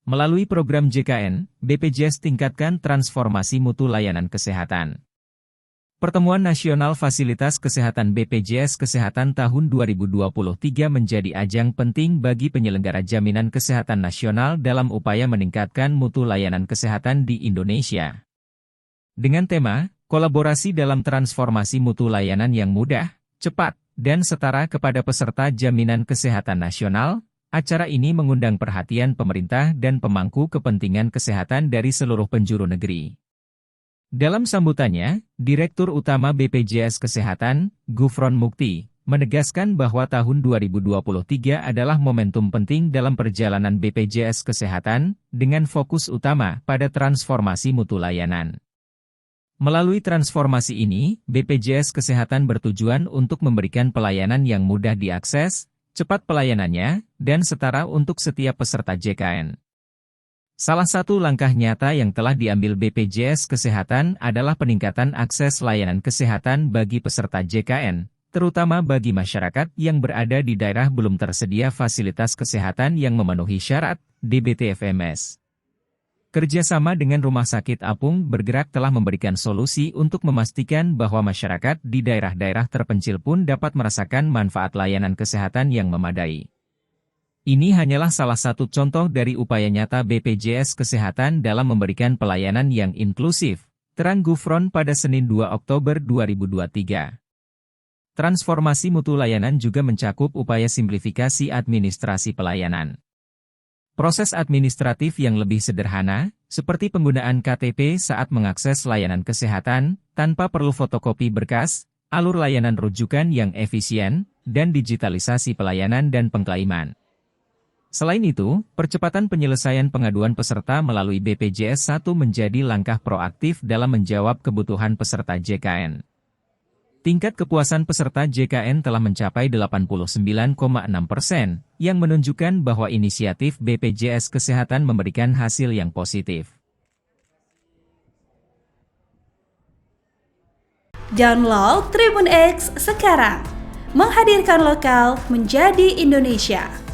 Melalui program JKN, BPJS tingkatkan transformasi mutu layanan kesehatan. Pertemuan Nasional Fasilitas Kesehatan BPJS Kesehatan tahun 2023 menjadi ajang penting bagi penyelenggara jaminan kesehatan nasional dalam upaya meningkatkan mutu layanan kesehatan di Indonesia. Dengan tema, kolaborasi dalam transformasi mutu layanan yang mudah, cepat, dan setara kepada peserta jaminan kesehatan nasional, acara ini mengundang perhatian pemerintah dan pemangku kepentingan kesehatan dari seluruh penjuru negeri. Dalam sambutannya, Direktur Utama BPJS Kesehatan, Gufron Mukti, menegaskan bahwa tahun 2023 adalah momentum penting dalam perjalanan BPJS Kesehatan, dengan fokus utama pada transformasi mutu layanan. Melalui transformasi ini, BPJS Kesehatan bertujuan untuk memberikan pelayanan yang mudah diakses, cepat pelayanannya, dan setara untuk setiap peserta JKN. Salah satu langkah nyata yang telah diambil BPJS Kesehatan adalah peningkatan akses layanan kesehatan bagi peserta JKN, terutama bagi masyarakat yang berada di daerah belum tersedia fasilitas kesehatan yang memenuhi syarat, DBT-FMS. Kerjasama dengan Rumah Sakit Apung Bergerak telah memberikan solusi untuk memastikan bahwa masyarakat di daerah-daerah terpencil pun dapat merasakan manfaat layanan kesehatan yang memadai. Ini hanyalah salah satu contoh dari upaya nyata BPJS Kesehatan dalam memberikan pelayanan yang inklusif, terang Gufron pada Senin 2 Oktober 2023. Transformasi mutu layanan juga mencakup upaya simplifikasi administrasi pelayanan. Proses administratif yang lebih sederhana, seperti penggunaan KTP saat mengakses layanan kesehatan, tanpa perlu fotokopi berkas, alur layanan rujukan yang efisien, dan digitalisasi pelayanan dan pengklaiman. Selain itu, percepatan penyelesaian pengaduan peserta melalui BPJS 1 menjadi langkah proaktif dalam menjawab kebutuhan peserta JKN. Tingkat kepuasan peserta JKN telah mencapai 89,6%, yang menunjukkan bahwa inisiatif BPJS Kesehatan memberikan hasil yang positif. Download Tribun X sekarang, menghadirkan lokal menjadi Indonesia.